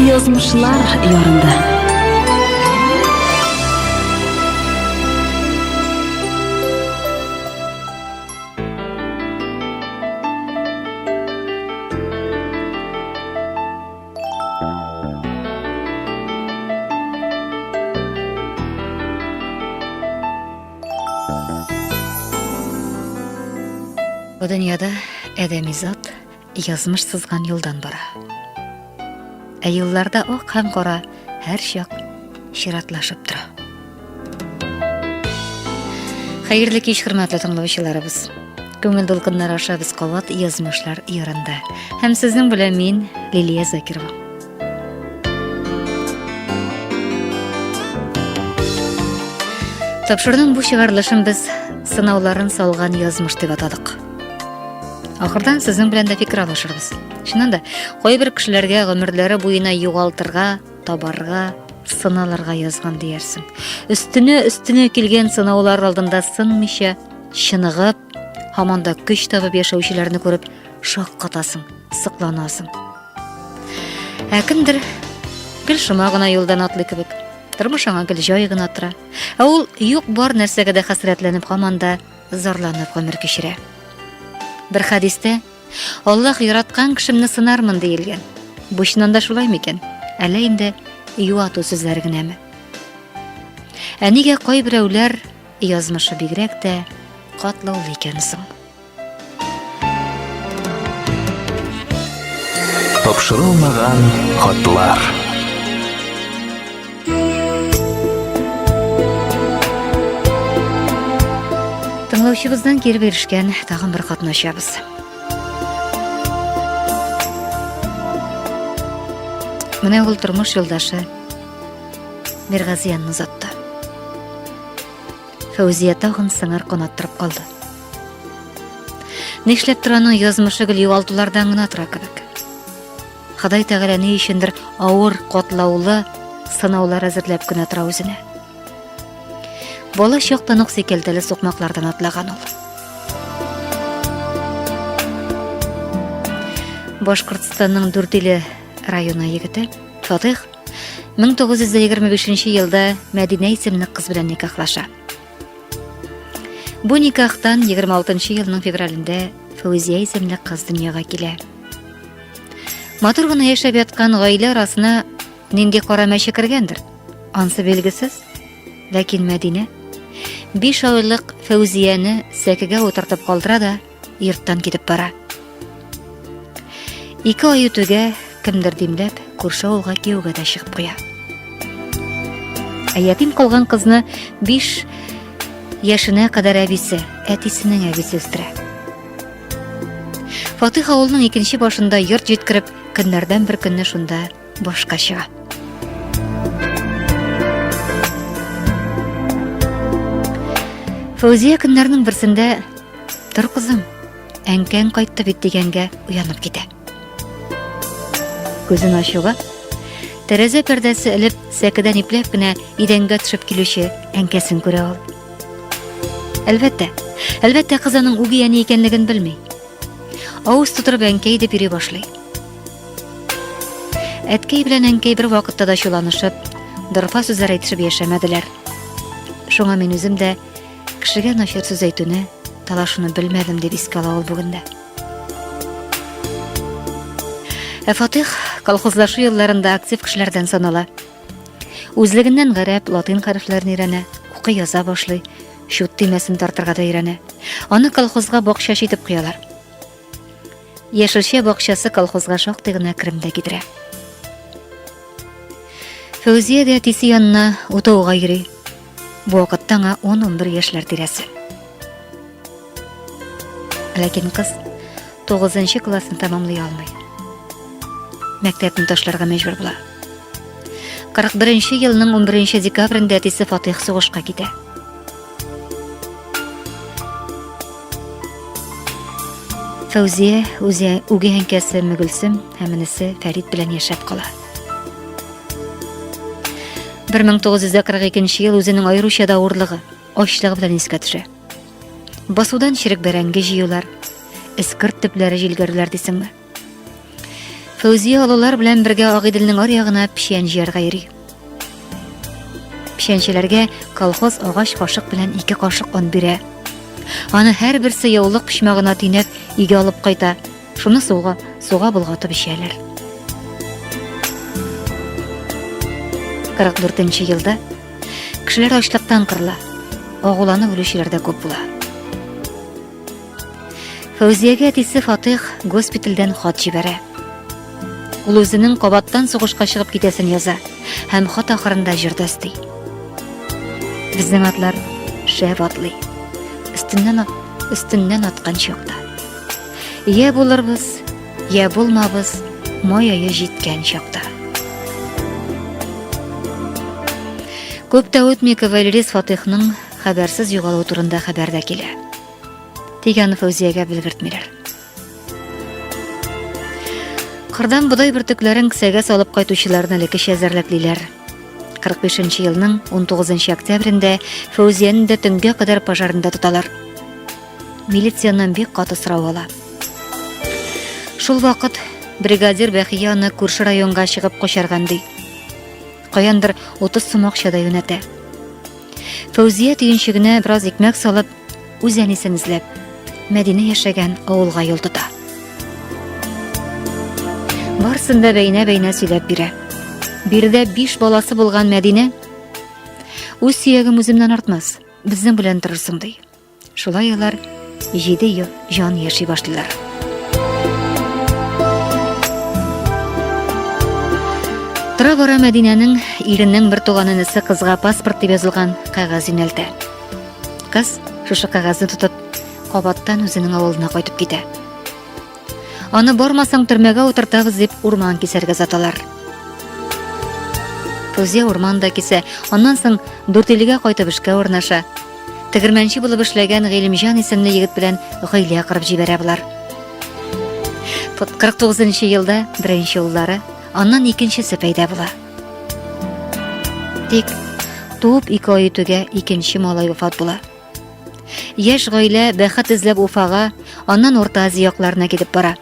Язмышлар ярында. Бу дөньяда әдәми зат язмыш сызган юлдан бара. Ә юлларда ак һәм кара һәр чак чиратлашып тора. Хәерле кич, хөрмәтле тыңлаучыларыбыз. Күңел дулкыннары аша без кабат язмышлар ярында. Һәм сезнең белән мин, Лилия Закирова. Тапшырның бу чыгарылышын без сынауларын салган язмыш дип атадык. Ахырдан сезнең белән дә фикер алышырбыз. Шуннан да кайбер кешеләргә гомерләре буена югалтырга, табарга, сыналарга язган диярсең. Өстенә килгән сынаулар алдында сынмыйча, чыныгып, һаман да көч табып яшәүчеләрне күреп шаккатасың, сыкланасың. Ә кемдер гел шома гына юлдан атлый кебек, тормышыңа гел җай гына тора. Ә ул юк бар нәрсәгә дә хәсрәтләнеп, һаман да зарланып гомер кичерә. Бер хадистә Аллаһ яраткан кешемне сынармын диелгән. Бу чыннан да шулай микән? Әллә инде юату сүзләр генәме? Ә нигә кайберәүләр язмышы бигрәк тә катлаулы икән соң? Тапшырылмаган хатлар. Тыңлаучыбыздан кире бирешкән тагын бер хатны ачабыз. Менә ул тормыш юлдашы Миргазиянны озатты. Фәүзия тагын сыңар канаттырып калды. Нишләп аның язмышы гел югалтулардан гына тора кебек. Ходай Тәгалә ни өчендер авыр, катлаулы сынаулар әзерләп кенә тора үзенә. Бала чактан ук сикелтеле сукмаклардан атлаган ул. Башкортстанның Дүртиле районы егете Фатих 1925 елда Мәдинә исемле кыз белән никахлаша. Бу никахтан 26 елның февралендә Фәүзия исемле кыз дөньяга килә. Матур гына яшәп яткан гаилә арасына нинди кара мәче кергәндер? Ансы белгесез. Ләкин Мәдинә 5 айлык Фәүзияне сәкегә утыртып калдыра да йорттан китеп бара. 2 ай үтүгә кемдер димләп күрше авылга кияүгә дә чыгып куя. Ятим калган кызны 5 яшенә кадәр әбисе, әтисенең әбисе үстерә. Фатих авылның икенче башында йорт җиткереп, көннәрдән бер көнне шунда башка чыга. Фәүзия көннәрнең берсендә "Тор кызым, әнкәң кайтты бит" дигәнгә уянып китә. Күзен ачуга, тәрәзә пәрдәсе элеп, сәкедән ипләп кенә идәнгә төшеп килүче әнкәсен күрә ул. Әлбәттә кызының үгияне икәнлеген белми. Авыз тутырып әнкәй дип йөри башлый. Әткәй белән әнкәй бер вакытта да чуланышып, дорфа сүзләр әйтешеп яшәмәделәр. Шуңа мин үзем дә кешегә начар сүз әйтүне, талашуны белмәдем дип искә ала ул бүгендә. Фатих колхозлашу елларында актив кешеләрдән санала. Үзлегеннән гарәп, латин хәрефләрен өйрәнә, укый яза башлый, шут тимәсен тартырга да өйрәнә. Аны колхозга бакча итеп куялар. Яшелчә бакчасы колхозга шактый гына керемдә китерә. Фәүзия дә әтисе янына утауга йөри. Бу вакытта аңа 10-11 яшьләр тирәсе. Ләкин кыз 9-нчы классын тәмамлый алмый. Мәктәпне ташларга мәҗбүр була. 41 елның 11 декабрендә әтисе Фатих сугышка китә. Фәүзия үги әнкәсе Мөгөлсем һәм инесе Фәрит белән яшәп кала. 1942 ел үзенең аеруча да авырлыгы, ачлыгы белән искә төшә. Басудан чирек бәрәңге җыюлар, эскерт төпләре җилгәрләр дисеңме? Фәүзия алалар белән бергә Агыйделнең аръягына пишән җыярга йөри. Пишәнчеләргә колхоз агач кашык белән 2 кашык он бирә. Аны һәрберсе яулык пишмагына тинеп өйгә алып кайта. Шуны суга булгатып эчәләр. 44 елда кешеләр ачлыктан кырыла. Агуланып үлүчеләр дә күп була. Фәүзиягә әтисе Фатих госпитальдән хат җибәрә. Ул үзенең кабаттан сугышка чыгып китәсен яза һәм хат ахырында җырда өсти. Безнең атлар шәп атлый. Өстеннән аткан чакта. Я булырбыз, я булмабыз, май ае җиткән чакта. Күп тә үтми кавалерист Фатихның хәбәрсез югалу турында хәбәр дә килә. Тик аны Фәүзиягә белгертмиләр. Кырдан бодай бөртекләрен кесәгә салып кайтучыларны лекеш әзерләклиләр. 45 елның 19 октябрендә Фәүзияне дә төнгә кадәр пожарында тоталар. Милицияннан бик каты сорау ала. Шул вакыт бригадир Бәхия аны күрше районга чыгып качарган ди. Каяндыр 30 сум акча да юнәтә. Фәүзия төенчегенә бераз икмәк салып, үз әнисен эзләп, Мәдинә яшәгән авылга юл тота. Барсын да бәйнә сөйләп бирә. Бирдә 5 баласы булган Мәдинә, үз сөягем үземнән артмас, безнең белән торырсың ди. Шулай алар 7 ел җан яши башлыйлар. Тора-бара Мәдинәнең иренең бер туган инесе кызга паспорт дип язылган кәгазь юнәлтә. Кыз шушы кәгазьне тотып, кабаттан үзенең авылына кайтып китә. Аны бармасаң төрмәгә утыртабыз дип урман кисәргә заталар. Фәүзия урманда кисә, аннан соң Дүртилегә кайтып эшкә урнаша. Тегермәнче булып эшләгән Гыйлемҗан исемле егет белән гаилә кырып җибәрә булар. 49 елда беренче уллары, аннан икенчесе пәйда була. Тик туып 2 ай үтүгә икенче малай вафат була. Яшь гаилә бәхет эзләп Уфага, аннан Орта Азия якларына китеп бара.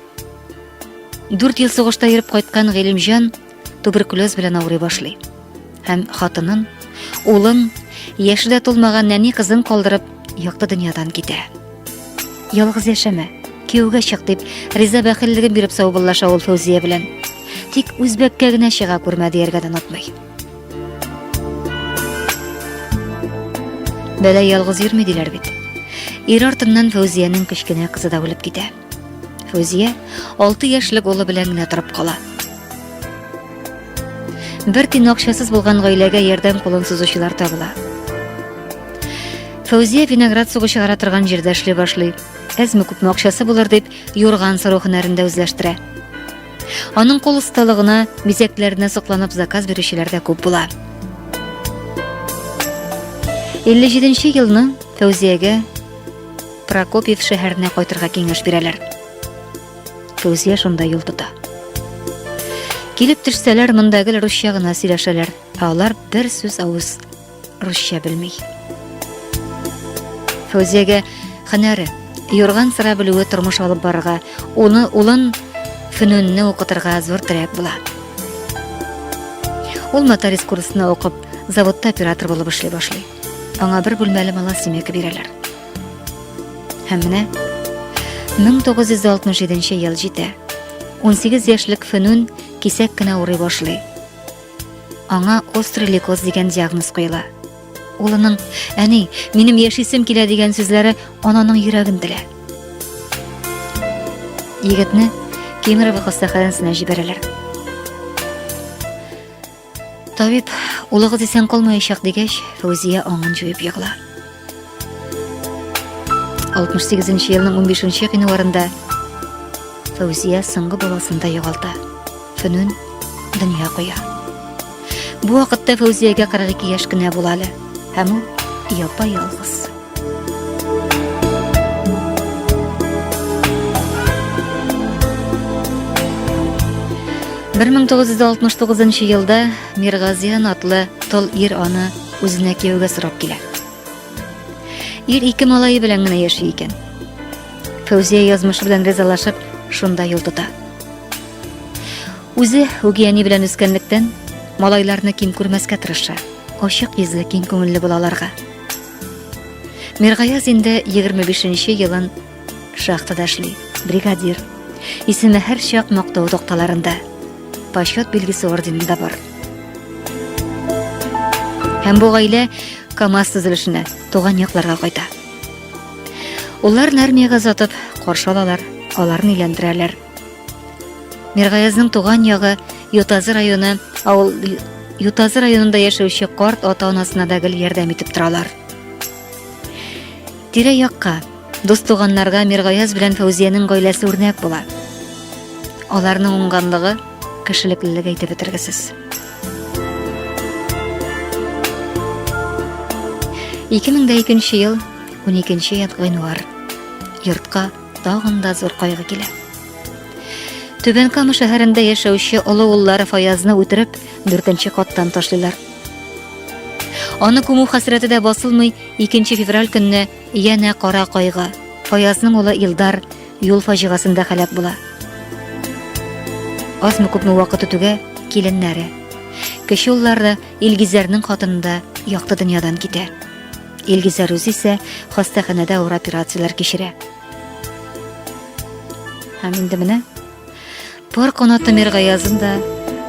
4 ел сугышта йөреп кайткан Гыйлемҗан туберкулез белән авырый башлый. Һәм хатынын, улын, яше дә тулмаган нәни кызын калдырып, якты дөньядан китә. Ялгыз яшәмә, кияүгә чык дип, риза бәхиллеген биреп саубуллаша ул Фәүзия белән. Тик үзбәккә генә чыга күрмә дияргә дә онытмый. Бәлә ялгыз йөрми диләр бит. Ир артыннан Фәүзиянең кечкенә кызы да үлеп китә. Фәүзия 6 яшьлек улы белән генә торып кала. Бер тин акчасыз булган гаиләгә ярдәм кулын сузучылар табыла. Фәүзия виноград сугы чыгара торган җирдә эшли башлый. Әзме күпме акчасы булыр дип, юрган сару һөнәрендә үзләштерә. Аның кул осталыгына, бизәкләренә сокланып заказ бирүчеләр дә күп була. 57 елны Фәүзиягә Прокопьев шәһәренә кайтырга киңәш бирәләр. Фәүзия шунда юл тота. Килеп төшсәләр, мондагы русча гына сөйләшәләр, алар бер сүз авыз русча белми. Фәүзиягә һөнәре, юрган сыра белүе тормыш алып барырга, улын фөнүнне укытырга зур терәк була. Ул моторист курсына укып, заводта оператор булып эшли башлый. Аңа бер бүлмәле мала семья бирәләр. Һәм менә 1967 ел җитә. 18 яшьлек фөнүн кисәк кенә урый башлый. Аңа острый лейкоз дигән диагноз куела. Улының «Әни, минем яшисем килә» дигән сүзләре ананың йөрәген телә. Егетне Кемерово хастаханәсенә җибәрәләр. Табиб, улыгыз исән калмаячак дигәч, Фәүзия аңын җуеп егыла. 68 елның 15 гыйнварында Фәүзия соңгы баласын да югалта. Фөнүн дөнья куя. Бу вакытта Фәүзиягә 42 яшь кенә була әле. Һәм ул япа-ялгыз. Бер 1969 елда Миргазиян атлы тол ир аны үзенә кияүгә сорап килә. Ир 2 малайы белән генә яши икән. Фәүзия язмышы белән ризалашып, шунда юл тота. Үзе үгияни белән үскәнлектән, малайларны ким күрмәскә тырыша. Ачык йөзле, киң күңелле булаларга. Миргаяз инде 25-нче елын шахтада эшли, бригадир. Исеме һәр чак мактау токталарында. Почет билгесе орденында бар. Һәм бу гаилә КамАЗ төзелешенә, туган якларга кайта. Улар армиягә затып каршы алалар, аларны өйләндерәләр. Миргаязның туган ягы Ютазы районы, Ютазы районында яшәүче карт ата-анасына да гел ярдәм итеп торалар. Тирә-якка, дус-туганнарга Миргаяз белән Фәүзиянең гаиләсе үрнәк була. Аларның уңганлыгы, кешелеклелеге әйтеп бетергесез. 2002 ел, 12 январь. Йортка тагын да зур кайгы килә. Түбән Кама шәһәрендә яшәүче олы уллары Фаязны үтереп, 4нче каттан ташлыйлар. Аны күмү хәсрәте дә басылмый, 2 февраль көнне янә кара кайгы. Фаязның улы Илдар юл фаҗигасында хәлак була. Азмы-күпме вакыт үтүгә киленнәре, кече уллары Илгизәрнең хатынында якты дөньядан китә. Илгизәр үзе исә хастаханәдә авыр операциялар кичерә. Һәм инде менә пар канаты Миргаязында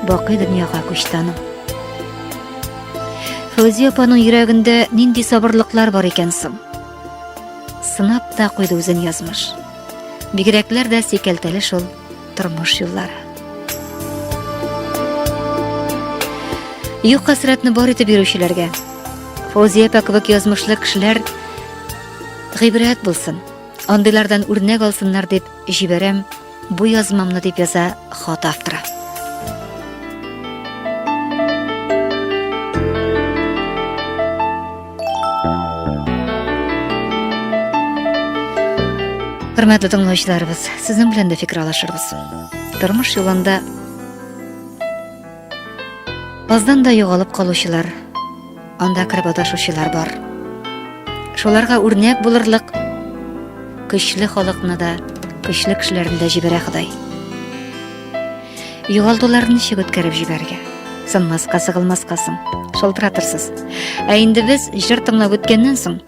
бакый дөньяга күчте. Фәүзия апаның йөрәгендә нинди сабырлыклар бар икән соң? Сынап та куйды үзен язмыш. Бигрәкләр дә сикәлтәле шул тормыш юллары. Юк хәсрәтне бар итеп йөрүчеләргә, Фәүзия апа кебек язмышлы кешеләр гыйбрәт булсын, андыйлардан үрнәк алсыннар дип җибәрәм бу язмамны, дип яза хат авторы. Хөрмәтле тыңлаучыларыбыз, сезнең белән дә фикер алышырбыз. Тормыш юлында аздан да югалып калучылар, анда киреп адашучылар бар. Шуларга үрнәк булырлык көчле халыкны да, көчле кешеләрне дә җибәрә Ходай. Югалтуларны ничек үткәреп җибәргә? Сынмаска, сыгылмаска соң, шалтыратырсыз. Ә инде без җыр тыңлап үткәннән соң,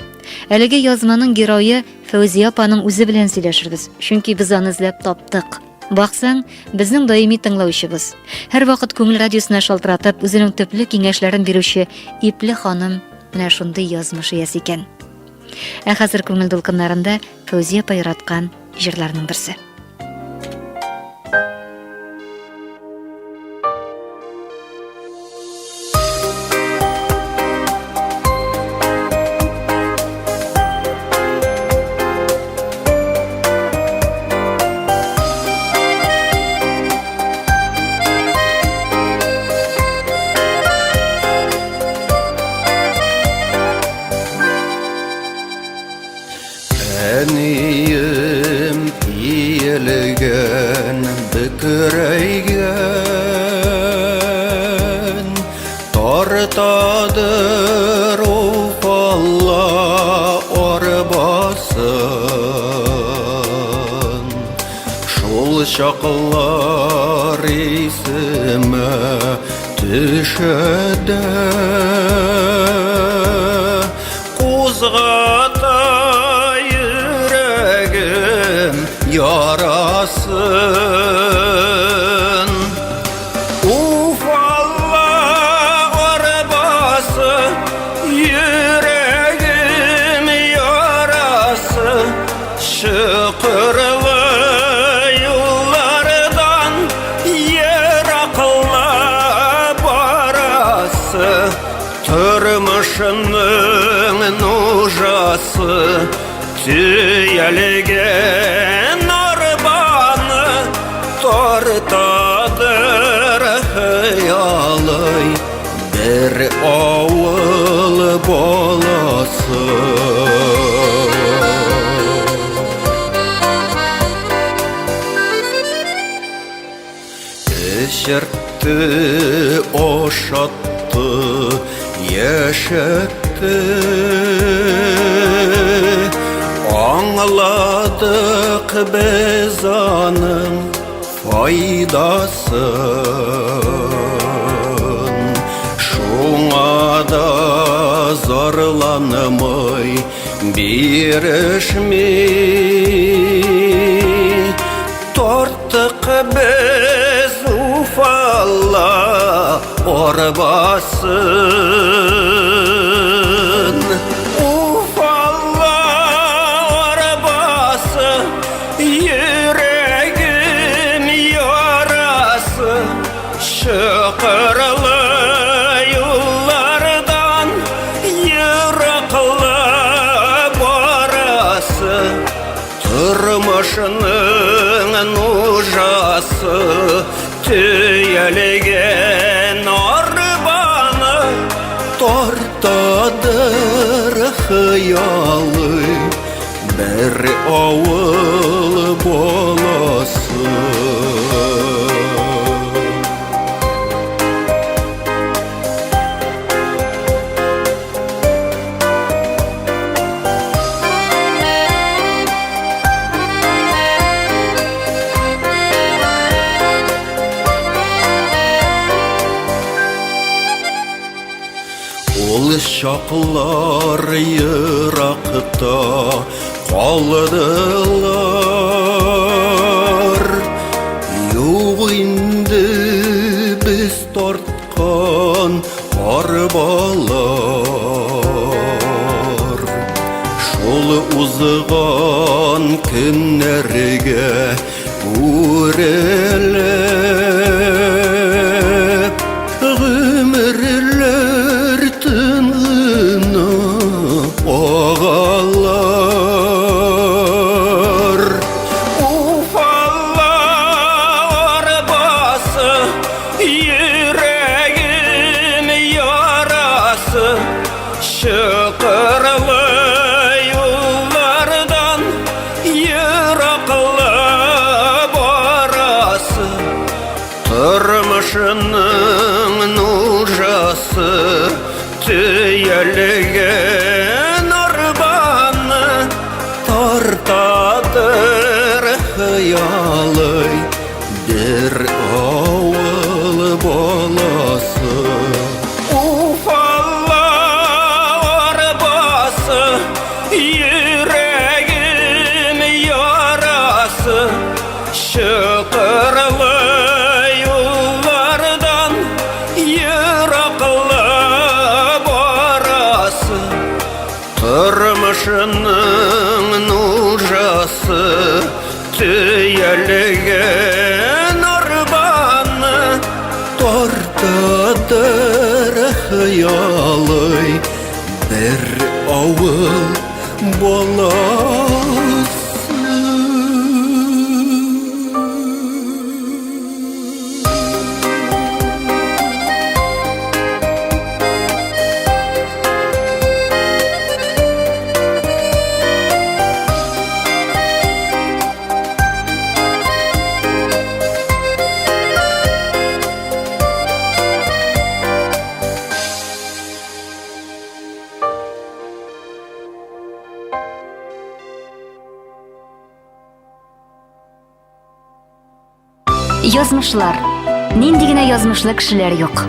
әлеге язманың герое Фәүзия апаның үзе белән сөйләшербез, чөнки без аны эзләп таптык. Баксаң, безнең даими тыңлаучыбыз, һәр вакыт күңел радиосына шалтыратып, үзенең төпле киңәшләрен бирүче ипле ханым менә шундый язмыш иясе икән. Ә хәзер күңел дулкыннарында Фәүзия апа яраткан җырларның берсе. Әнием иелген, бөкірәйген, тартадыр уфалла арбасын. Шул чаклар исеме төшәдә, кузгата yaraсын. Ufalla arabası, yüreğim yarası, şıkırlı yollardan yerakla barası, tırmışının nujası, tüyelgen arbanı tortadır hayalı bir oğul balası. Eşertti, oşattı, yaşattı, anladık biz anın faydaсын. Şoňa da zarlanmay birişmi, tortdyk biz ufalla orbasın. Ufalla orbası, yüreğim yarası, şıkırlı yollardan yıraklı barası, turmuşunun nujası, tüyelgen arbanı tortadır hıyalı bir oğul bolası. Ol şaklar yırakta kaldılar. Yok indi biz tortkan arbalar. Şol uzgan günlerge urelep ömürler tınına ağalar. Ufalla arabası, yüreğim yarası, şıkırlı yollardan yıraklı barası, turmuşunun nujası, tüyelgen arbanı tortadır hıyalı bir oğul bolası. Ufalla arabası, yüreğim yarası, şıkırlı yollardan yıraklı barası, turmuşunun nujası, tüyelgen arbanı tortadır hıyalı bir oğul bolası. Язмышлар. Нинди генә язмышлы кешеләр юк.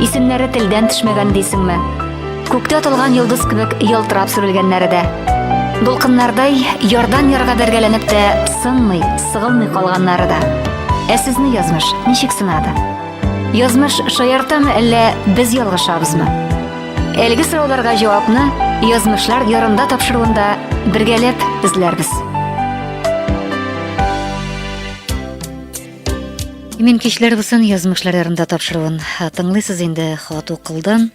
Исемнәре телдән төшмәгән дисеңме? Күктә атылган йолдыз кебек ялтырап сүрелгәннәре дә. Дулкыннардай ярдан ярга бергәләнеп тә сынмый, сыгылмый калганнары да. Ә сезне язмыш ничек сынады? Язмыш шаяртамы әллә без ялгышабызмы? Әлеге сорауларга җавапны язмышлар ярында тапшыруында бергәләп эзләрбез. Мен кичләр булсын язмышлар ярында тапшыруын тыңлыйсыз инде, хат укылды.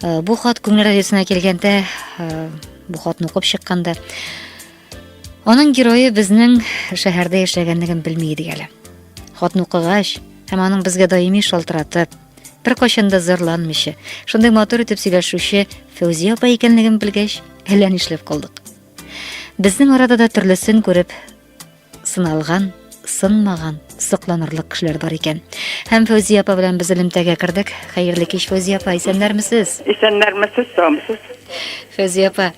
Бу хат Күңел радиосына килгәндә, бу хатны укып чыкканда, аның герое безнең шәһәрдә яшәгәнлеген белми иде әле. Хатны укыгач, һәм аның безгә даими шалтыратып, бер кайчан да зарланмыйча, шундый матур итеп сөйләшүче Фәүзия апа икәнлеген белгәч, әллә нишләп калдык. Безнең арада да төрлесен күреп сыналган, сынмаган, сокланырлык кешеләр бар икән. Һәм Фәүзия апа белән без элемтәгә кердек. Хәерле кич, Фәүзия апа, исәннәрмесез? Исәннәрмесез, саумсыз? Фәүзия апа,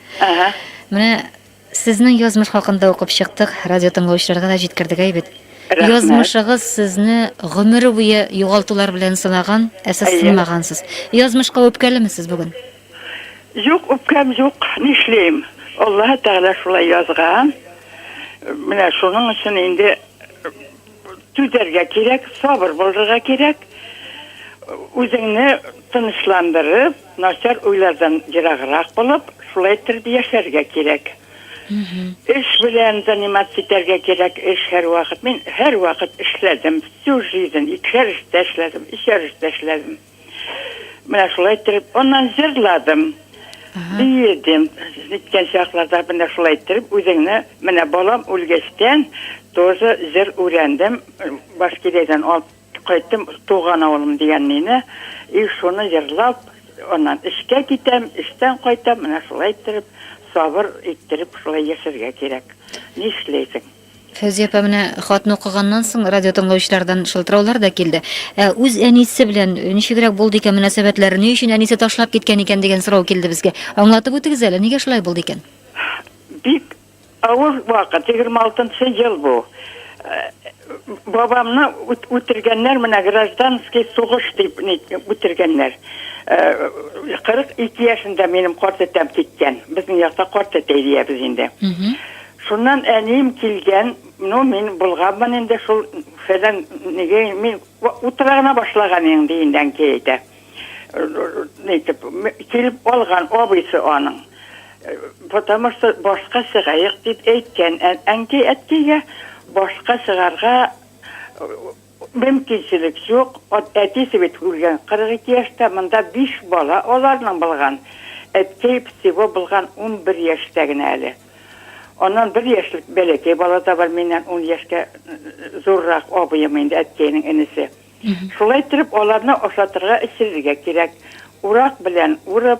менә сезнең язмыш хакында укып чыктык, радио тыңлаучыларга да җиткердек әйбет. Рәхмәт. Язмышыгыз сезне гомере буе югалтулар белән сынаган, ә сез Әйе. сынмагансыз. Язмышка үпкәлемесез бүген? Юк, үпкәм юк, нишләйм. Аллаһ Тәгалә шулай язган. Менә шуның өчен инде түзәргә кирәк, сабыр булырга кирәк. Үзеңне тынычландырып, начар уйлардан ераграк булып, шулай итеп яшәргә кирәк. Эш белән заниматься итәргә кирәк, эш һәр вакыт. Мин һәр вакыт эшләдем, всю жизнь, икешәр эштә эшләдем, өчәр эштә эшләдем. Менә шулай итеп, оннан җырладым. Диедем, җиткән чакларда менә шулай итеп, үзеңне, менә балам үлгәчтән тоже җыр өйрәндем. Башкирәдән алып кайттым, туган авылым дигәнне, и шуны җырлап, оннан эшкә китәм, эштән кайтам, менә шулай итеп, сабыр иттереп шулай яшәргә кирәк. Нишләйсең? Фәүзия апа менә хатны укыганнан соң радио тыңлаучылардан шылтыраулар да килде. Үз әнисе белән ничегрәк булды икән мөнәсәбәтләре, ни өчен әнисе ташлап киткән икән дигән сорау килде безгә. Аңлатып үтегез әле, нигә шулай булды икән? Бик авыр вакыт, 26 ел бу. Бабамны үтергәннәр, менә гражданский сугыш дип үтергәннәр. 42 яшында минем карт әтәм киткән. Безнең якта карт әтә диябез инде. Шуннан әнием килгән, мин булганмын инде шул фәлән нигә мин утырагына башлаган инде индән кәйтә. Килеп алган абыйсы аның. Потому что башка сыгайык дип әйткән. Әнкәй әткәйгә башка сыгарга мөмкинчелек юк. Әтисе бит үлгән 42 яшьтә, монда 5 бала аларның булган. Әткәй всего булган 11 яшьтә генә әле. Ondan 1 яшьлек бәләкәй бала да бар, миннән 10 яшькә зуррак абыем инде, әткәйнең энесе. Шулай итеп аларны ашатырга эчерергә кирәк. Урак белән урып,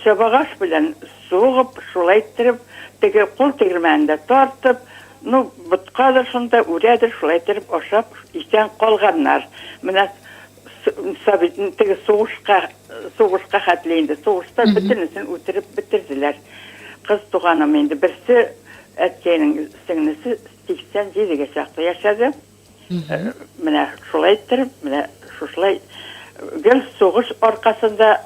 чабагаш белән сугып, шулай итеп теге кул тегермәндә тартып, буткалар шунда үрәдер, шулай итеп ашап исән калганнар. Менә теге сугышка хәтле сугышта бөтенесен үтереп бетерделәр. Кыз туганым инде берсе әткәйнең сеңлесе 87-гә чаклы яшәде. Менә шулай итеп, менә шулай гел сугыш аркасында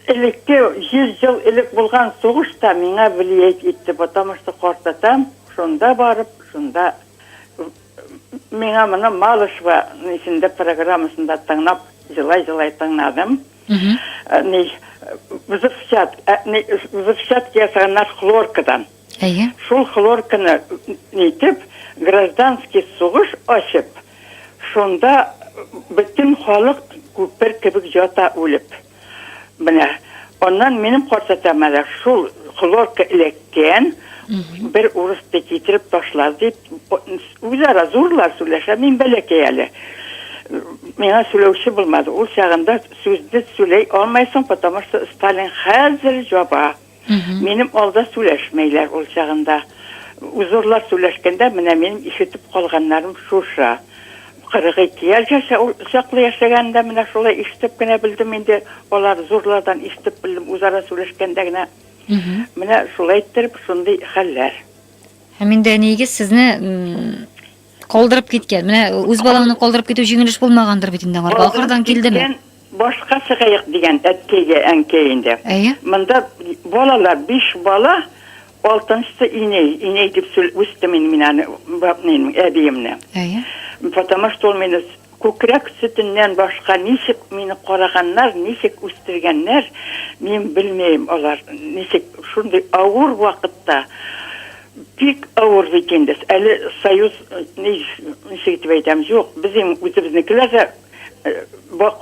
элекке 100 ел элек булган сугышта миңа влиять итте, потому что картатам шунда барып, шунда миңа моны Малышева исемле программасында тыңлап, җылай тыңладым. Взрывчатка ясаганнар хлоркадан. Шул хлорканы нитеп, гражданский сугыш ачып, шунда бөтен халык күпер кебек жата үлеп. Менә оннан минем картатамада шул хлорка элеккән, бер урысты китереп ташлады дип, үзара зурлар сөйләшә, мин бәләкәй әле. Миңа сөйләүче булмады. Ул чагында сүзне сөйләй алмайсың, потому что Сталин хәзер җаба. Минем алда сөйләшмәйләр ул чагында. Үзурлар сөйләшкәндә менә минем ишетеп калганнарым шуша. 42 яшьчә чаклы яшәгәндә менә шулай ишетеп кенә белдем инде. Алар зурлардан ишетеп белдем, үзара сөйләшкәндә генә. Менә шулай итеп шундый хәлләр. Һәм инде нигез сезне калдырып киткән. Менә үз балаңны калдырып китү җиңелеш булмагандыр бит инде аңарга. Ахырдан килдеме? Башка сыгайык дигән әткәйгә әнкәйендә. Монда балалар 5 бала, 6-сы иней дип үстем мин аны бабның әбиемне. Потому что ул мине күкрәк сөтеннән башка ничек мине караганнар, ничек үстергәннәр, мин белмәйм алар. Ничек шундый авыр вакытта бик авыр бит инде. Әле союз ничек дип әйтәм, юк, безнең үзебезнекеләр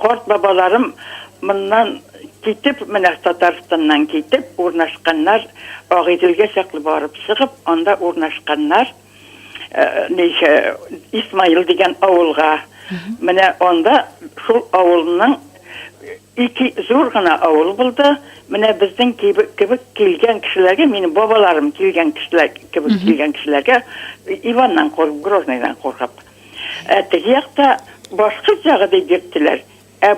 карт бабаларым моннан китеп, менә Татарстаннан китеп, урнашканнар, Агыйделгә чаклы барып чыгып, анда урнашканнар. Исмаил дигән авылга. Менә анда шул авылның 2 зур гына авыл булды. Менә безнең кебек килгән кешеләргә, минем бабаларым килгән кешеләргә Иваннан корып, Грозныйдан корып. Теге якта башка ягы дип йөрттеләр.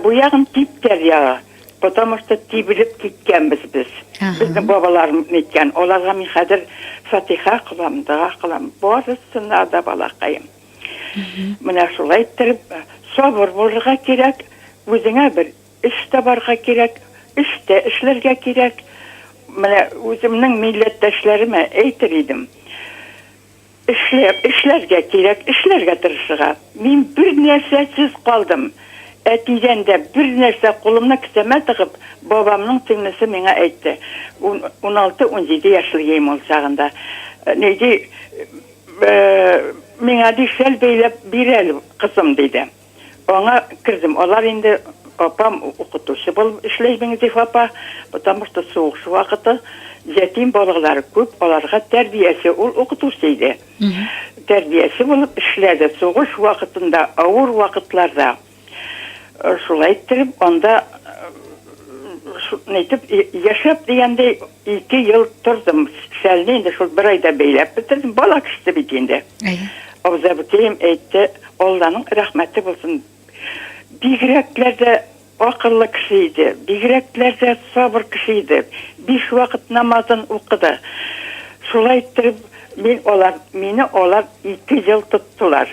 Бу ягын Типтер ягы. Потому что тибилip кеткенбиz biz. Aha. Bizning babalarımız netken. Olarga min hadir Fatiha kılam, dua kılam. Barısına da balakayım. Mına şulay ettirip sabır bolurga kerek. Özüne bir işte barga kerek. İşte işlerge kerek. Mına özümün milletdaşlarıma aytır idim. İşlerge kerek, işlerge tırışıga. Min bir nersesiz kaldım. Etiyende bir nerse kolumna kiseme tıkıp babamın tümlüsü mene aytdı. 16-17 yaşlıyım ol çağında. Neydi? Mene de şel beyle bir el kızım dedi. Ona kırdım. Olar indi opam okutuşu bol işleybiniz papa. Потому что soğuk şu vakıtı yetim balıkları köp, olarga terbiyesi ol okutuşuydu. Terbiyesi bulup işledi. Soğuş vakıtında, ağır vakitlarda şulay ettirip onda neytip yaşap degende 2 yıl durdum. Şelneyinde şul bir ayda beylep bitirdim. Balak işte bitinde. O zabıtayım etti. Allah'ın rahmeti bulsun. Bigreklerde akıllı kişiydi. Bigreklerde sabır kişiydi. 5 vakit namazın okudu. Şulay ettirip meni olar 2 yıl tuttular.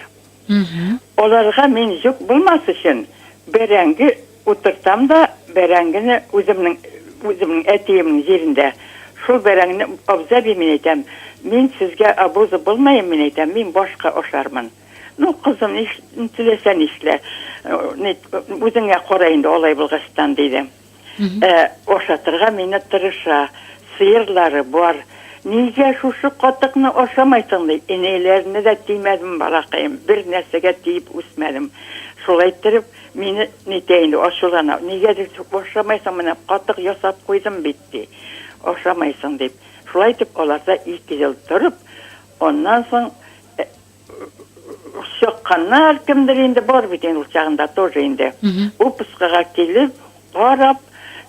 Olarga men yük bulması için berengi otursam da berengini özümün etiğimin yerinde şu berengini obza bir minetem. Men sizge abuzu bulmayın minetem. Men başka oşarmın. No kızım tilesen işle. Özüne korayında olay bulgastan dedim. Oşatırga meni tırışa. Sıyırları var. Nice şu katıkını oşamaysın deyip. Eneylerini de deymedim balakayım. Bir nersege deyip usmedim. Şulay ettirip meni neteyindi oşulana. Nigedir oşamaysın bana katık yasap koydum bitti. Oşamaysın deyip. Şulay etip olarsa 2 yıl durup ondan sonra şokkanlar kimdir indi var biten uçağında tozu indi. O pıskağa gelip qarap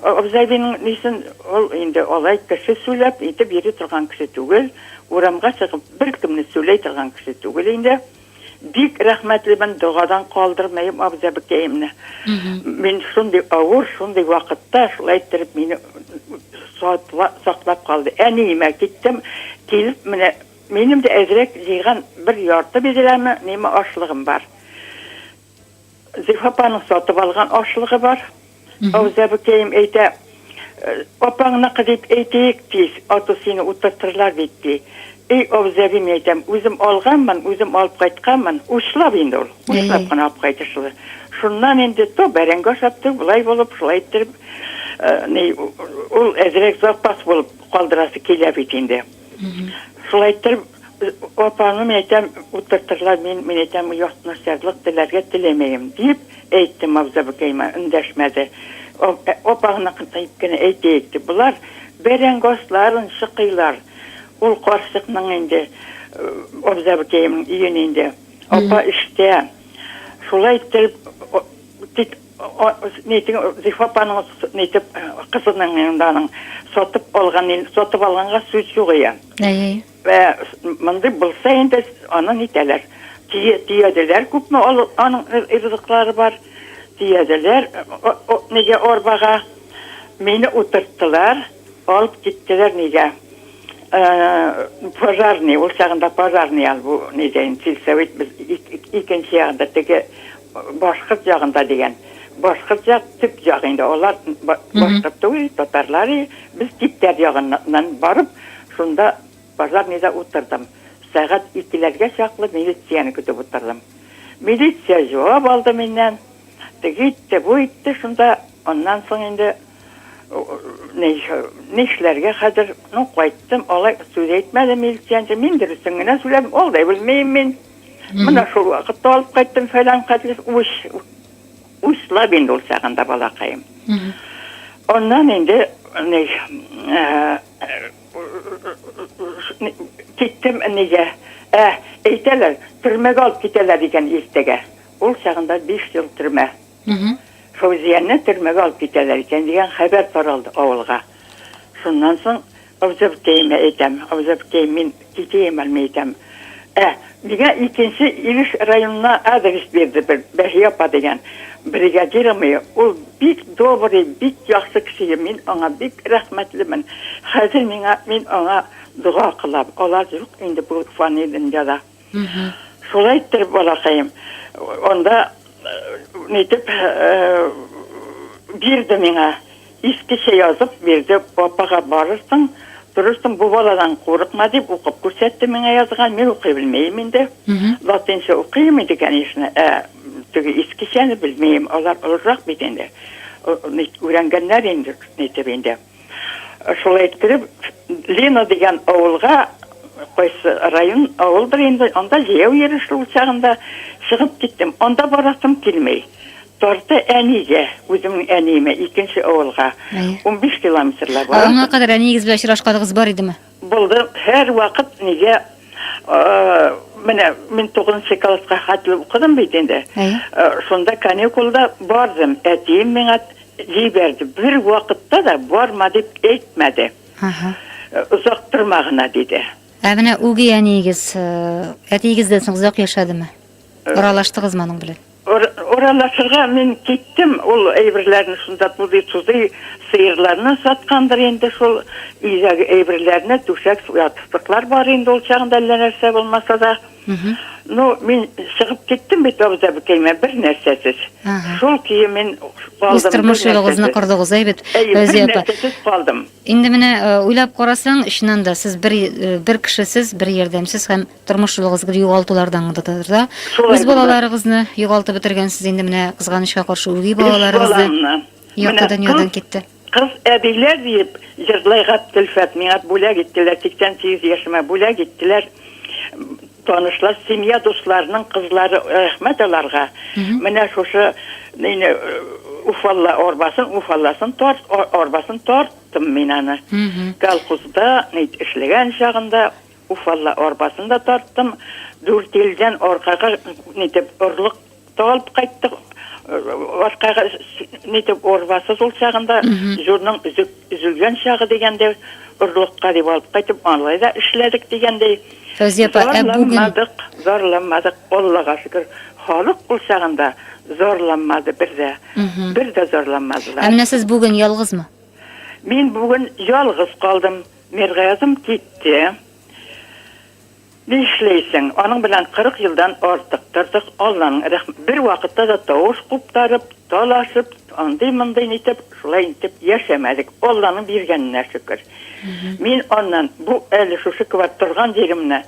Obzaybenin nisin indi olay kişi söylep indi biri turgan kişi tugul. Uramga çıkıp bir kimni söyley turgan kişi tugul indi. Dik rahmetli ben doğadan kaldırmayım abzabikeyimni. Men şunday ağır şunday vakitte şulay ettirip meni saklap kaldı. Enime gittim. Gelip menim de ezrek yığan bir yartı beziremi neme aşlığım var. Zifapanın satıp algan aşlığı var. Abzabikeyim eyte opağına gidip eyteyik diyiz. Atosini utartırlar bitti. Ey obzabim eytem, özüm alganman, özüm alıp qaytqanman, uçlap indi ol. Uçlap qana alıp qaytışılı. Şundan indi to berenge şaptı, bulay bolup, şulay ettirip, ol ezrek zapas bolup qaldırası kelep etindi. Şulay ettirip, opağını eytem, utartırlar, men eytem, yoxtnaşarlıq dilerge dilemeyim deyip, eyttim abzabikeyime, ündeşmedi. Opağına qıntayıp gene eyteyikti. Bular berengosların şıqıylar. Ol qarşıqның indi obzabikeyimin iyininde. Opa işte şulay ettirip zifapanın kızının yanından sotup alğanға söz yok ya. Ve mındı bulsa indi ona niteler. Diyediler köpme onun rızıkları var. Diyediler nege orbağa meni oturttular. Alıp gittiler nege. Пожарный, ул чагында пожарный ал бу неден силсовет biz ikinci ягында теге башкырт ягында деген. Башкырт як тип ягында алар башкырт түгел татарлары biz типтер ягыннан барып шунда пожарныйда утырдым. Сагат 2-ләргә чаклы милицияны көтеп утырдым. Милиция җавап алды меннән. Теге итте, бу итте шунда ondan соң инде neşlerge hazır qayttım, olay söz etmedim milisiyancı, men dürüstüngene söyledim, olday bilmeyim men. Mına şu vakitte alıp qayttım falan kadar uçla ben de olsağında balakayım. Ondan indi gittim nece, eyteler, türmege alıp giteler diken iltege. Olsağında 5 yıl türme. Fevziyen'e türmege alıp giteler iken diyen haber taraldı oğulga. Şundan sonra Avzabikeyime etem, Avzabikeyim min giteyim almaytem. Миңа икенче Илеш районына адрес берді бір Бәхияпа деген бригадирымы. Ол бик добрый, бик яхшы кеше. Мен аңа бик рәхмәтлемен. Хәзер мен аңа дуа кылам. Алар юк инде бу фани дөньяда. Шулай итеп балакаем. Онда нитеп бирде миңа. Искече язып берді. Папага барырсың. Дұрыстың бұл баладан қорықма деп оқып көрсетті меңе yazған. Мен оқи білмеймін енді. Латинше оқимын еді, конечно. Түгі ескешені білмеймін. Олар ұлырақ бетенде. Үйренгенлер енді. Шолай еткіріп, Лена деген ауылға, қойсы район ауыл бір енді, онда жеу еріші ұлшағында шығып кеттім. Онда барасым келмей. Торты әниге, өзімнің әнейме, икенші ауылға. 15 километрлар бар. Аңа қадар әнейгіз бі ашырашқадығыз бар еді ме? Болды, әр вақыт неге, мен 9-шы классқа қатылып оқыдым бейтенде. Сонда каникулда бардым, әтейім мен жей берді. Бір вақытта да барма деп әйтмәді. Ұзақ тұрмағына деді. Әміне өге әтейгізден соң ұзақ яшады ма? Оралаштығыз маның білет? Оралашырға мен кеттім, ол әйбірлерін шында тұзы сиырларını сатқандар енді сол үйдегі әйбірлеріне түшек ятыстықлар бар енді ол шағында әлі нәрсе болмаса да. Мен шығып кеттім бет ауызда бікейме бір нәрсесіз. Сол кейі мен қалдым. Өстірміш елғызына қырдығыз әйбет. Бір нәрсесіз қалдым. Енді міне ойлап қорасаң, ішінен да сіз бір кішісіз, бір ердемсіз, һәм тұрмыш елғызғы юғалтулардан ғыдыдырда. Өз балаларығызны юғалты бітіргенсіз, енді міне қызғанышқа қаршы өгей балаларығызды яқты дүниядан кетті. Қыз әбейлер дейіп, жырлайғат түлфәт, меңат бөләк еттілер, 88 яшыма бөләк еттілер. Tanışlar, семья dostlarının kızları rahmet alarga. Mene şoşu Ufalla Urfallasın orbasın torttum minanı. Kalkuzda işlegen şağında Ufalla orbasında torttum. 4 yıldan orkaga ırlık tağılıp kayttık. Orkaga orbasız ol şağında jurnun üzülgen şağı degende ırlıkka deyip alıp kaytıp anlayda işledik degende. Zorlanmadık, Allah'a şükür. Haluk bulsağında zorlanmadı bir de zorlanmadılar. Әміне сіз бүгін ялғыз mı? Men bugün yalğız kaldım. Mergazım gitti. Ne işleysin? Onun bilen 40 yıldan artık tırtık Allah'ın bir vakitte de tavus kuptarıp, dolaşıp, anday nitip, şulay nitip yaşamadık. Allah'ın birgenine şükür. Men ondan bu eli şu şüküvat turgan yerimine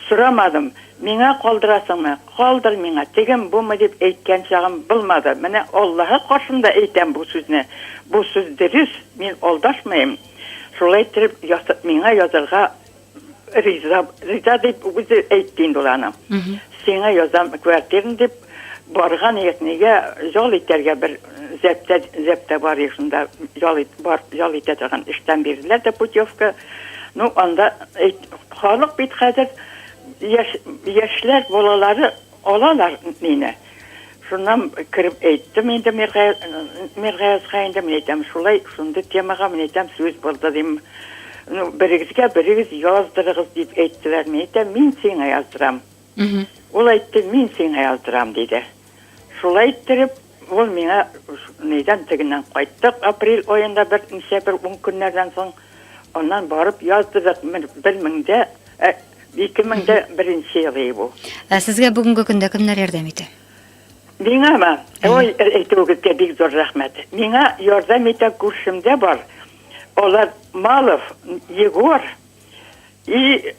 sıramadım. Mena kaldırasın mı? Kaldır mena. Tegim bu mu deyip eytken çağım bulmadı. Mene Allah'a karşında eytem bu sözüne. Bu söz deriz. Men oldaşmayayım. Şulay ettirip mena yazırga rica deyip bizi eyttiğin dolanım. Sana yazam kvartirin deyip bargan eknege yol iterge bir zepte var yaşında yol itergen işten biriler de putyovka. Onda halık bit kadar yaşlar bolaları olalar nene. Şundan kırıp eyttim indi mergazga indim eytem. Şulay şunda temaga eytem söz buldu deyim. Birigiz yazdırırız deyip eyttiler mi eytem. Men sana yazdıram. Ol aytdı, men sana yazdıram dedi. Şulay ettirip, ol mena neyden teginden qayttık. April oyunda bir 10 günlerden son ondan barıp yazdırdık. 2001 yılı bu. Sizge бүгінгі күнде kimler yardım eti? Mena ma, o eytogizge bek zor rahmet. Mena yardım ete kurşumda var. Olar Malov, Yegor и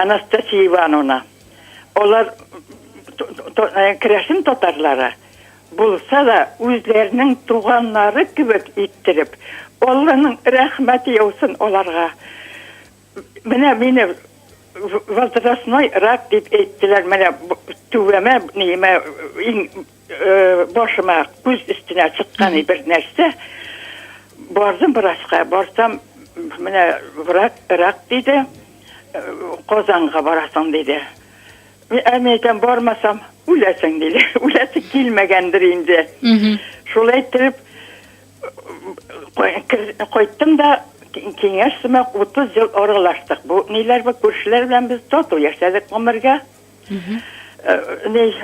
Anastasya Ivanovna. Olar kreşim tatarlara bulsa da özlerinin tuğanları gibi ittirip Allah'ın rahmeti yolsun olarga. Mene Valdrasnoy rak deyip ettiler. Mene tüveme neyime başıma göz üstüne çıkan bir nerse. Bardım barsam mene rak dedi. Kozanға barasın dedi. Əməydən barmasam, uləsin dedi. Uləsi kilməgəndir indi. Şolay ettirip, koyttum da Kengеш Sımak 30 yıl oralaştık. Bu neler bak görüşler bilen biz totu yaşadık ömürge.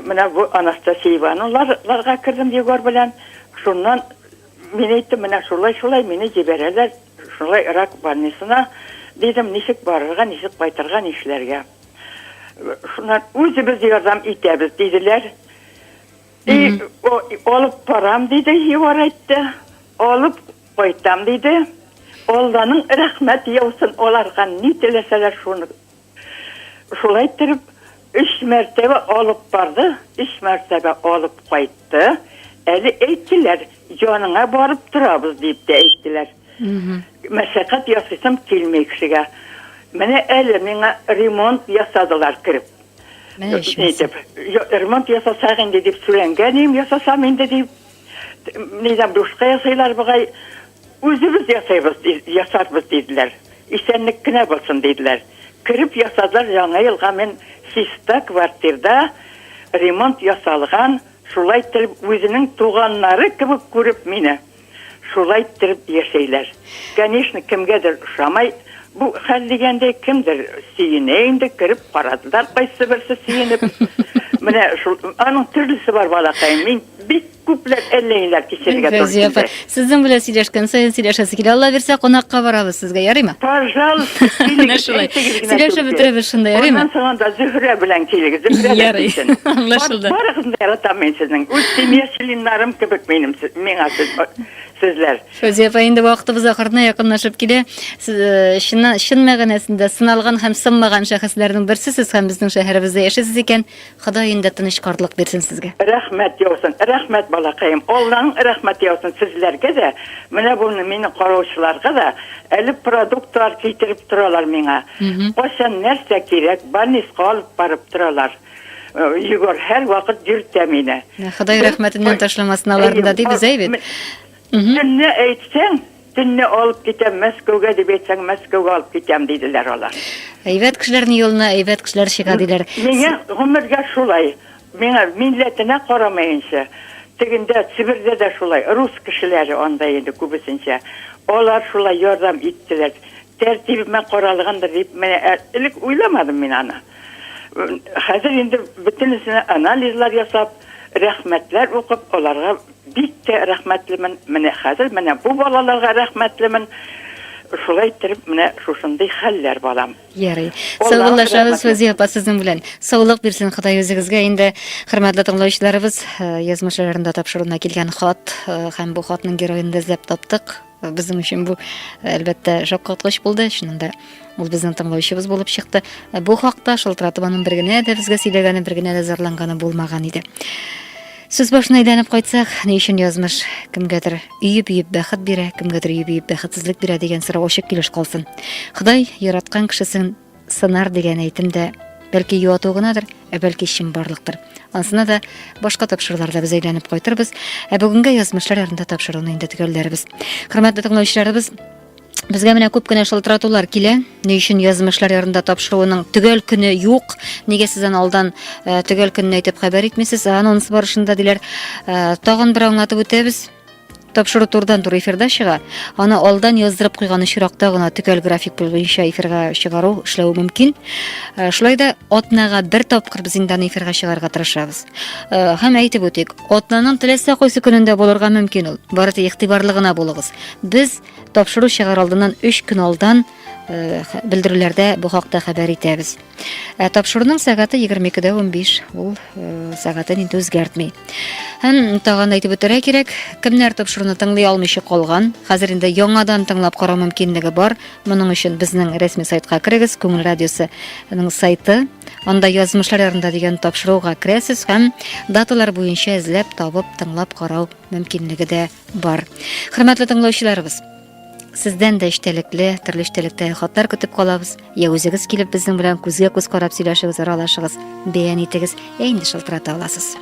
Mına bu Anastasya Ivanovlarga kirdim Yegor bilen. Şundan men aytdım, mına şulay meni jibereler. Şulay Irak barnisına dedim, nişik barırga, nişik baytırgan işlerge. Şundan özümüz yardım etemiz dediler. Olup param dedi, Yegor aytdı. Olup koytam dedi. Oldanın rahmet yavsun olarga ne dileseler şunu. Şulay ettirip 3 mertebe olup bardı, 3 mertebe olup koydu. Eli eyttiler, canına barıp durabız deyip de eyttiler. Meşakat yasıysam kelmekşiga. Mene eli mene remont yasadılar kirip. Remont yasasağın deyip sürengeniyim yasasam indi deyip. Neyden başka yasaylar bagay. Özümüz yasarız dediler. İşenlik kine bulsun dediler. Kirip yasadılar жаңа yılga men 6 kvartirda remont yasalgan, şulay ettirip özünün tuğanları gibi görüp meni. Şulay ettirip yaşaylar. Конечно, kimgedir uşamay, bu hal degende kimdir siyineyinde kirip paradılar, qaysı birisi siyinip. Mine anın türlüsü var balakayım. Men bir köpler elleyinler kişilige turşunda. Sizin bilen sileşken sayın sileşesi kile. Allah verse konakka barabız sizge, yarayma? Пожалуйста. Sileşe bitirebiz şunda, yarayma? Ondan sonra da Zühre bilen keligi. Zühre Yaray, anlaşıldı. Barıqında yaratam men sizin. Üstemiye şilinlerim kibik benim. Men sizler. Şöyle payında vaktimiz ahırına yakınlaşıp kile. Şın mağanasında sınalgan hem sınmagan şahıslarının birisi siz hem bizden şehrimizde yaşasız iken Xudayında tınışkarlık versin sizge. Rahmet yolsun. Rahmet balakayım. Allah'ın rahmet yolsun sizlerge de. Mene bunu meni qarovchilarga da eli produktlar getirip turalar mena. Qo'shan narsa kerak, balnisga olib barib turalar. Yegor her vaqt yurtda meni. Xudoy rahmatidan tashlamasın alarında deymiz aybet. Tunni aytsang, tunni olib ketam Moskvaga deb aytsang, Moskvaga olib ketam dediler olar. Ayvet kişilerin yoluna ayvet kişiler şikadiler. Menga umrga şulay. Menga milletine qaramayınca. Teginde Sibir'de de şulay. Rus kişileri onda indi kubisince. Olar şulay yardım ettiler. Tertibime qaralğandır deyip mene ilk uylamadım men ana. Hazır indi bütünüsüne analizler yasap, rahmetler okup olarga bitti rahmetlimin. Mene hazır mene bu balalarga rahmetlimin. Şulay ettirip mene şuşunday haller balam. Yaray. Sağollaşabız Fawziya apa sizin bilen. Sağlık bersin Xudoy özüngizge. Endi hurmatli tinglovchilarimiz, yazmishlarında tapşırığına kelgan xat hem bu xatning geroyini izlab topdik. Bizim için bu elbette şoqqatgıç bo'ldi. Şununda ol bizning tinglovchimiz bo'lib chiqdi. Bu haqda Shiltratovaning birgina de bizga siylagani birgina de zarlangani bo'lmagan edi. Söz başına aylanıp qaytsak, ne üçün yazmış? Kimgedir üyüp baxıt bire, kimgedir üyüp baxıtsızlık bire degen sıra oşup keliş qalsın. Xudoy yaratgan kishisin sınar degen aytımda belki yuatuğunadır, belki işim barlıqtır. Ansına da başka tapşırılarda biz aylanıp qaytırбыз. Bugünkü yazmışlar yarında tapşırığını indi tügellerimiz. Hurmatli tinglovchilarimiz, bizga mena ko'p kina shiltiratuvlar kile. Ne üçün yazmışlar yarında tapşırığının tügel günü yo'q. Nega sizdan oldan tügel gününü aytib xabar etmesiz? Anons barışında diler. Tag'in bir anlatib o'tamiz. Tapşırığı turdan tur efirda çıga. Ana oldan yazdırıp qo'ygani şiraqda gina tügel grafik bo'yicha efirga chiqaru ishlaw mumkin. Shulayda otnaga bir topqir biz indan efirga chiqarga tirishamiz. Ham aytib o'tik. Otnaning tilasa qo'ysa kununda bo'lirga mumkin ol. Barati ig'tiborligina bo'ling'iz. Biz tapşırığı chiqar oldidan 3 kun oldan bildirilerde bu haqda xabar etamiz. Tapşırığının saati 22:15. Ул saatini endi o'zgartmay. Hem tag'in aytib o'tira kerak, kimlar tapşırığını tinglay olmay qolgan, hozir endi yangadan tinglab qara mumkinligi bor. Buning uchun bizning rasmiy saytga kirigiz, Ko'ngil radiosining sayti. Onda yazmışlar yarında degan tapşırığa kirasiz ham datalar bo'yicha izlab topib tinglab qarau mumkinligi de bor. Hurmatli tinglovchilarimiz, sizden de iştelikli, turli iştelikte xatlar kutib qolamiz. Ya o'zingiz kelib bizning bilan ko'zga ko'z qarab сөйләшегез, aralashig'iz, bayon etingiz, endi shiltirata olasiz.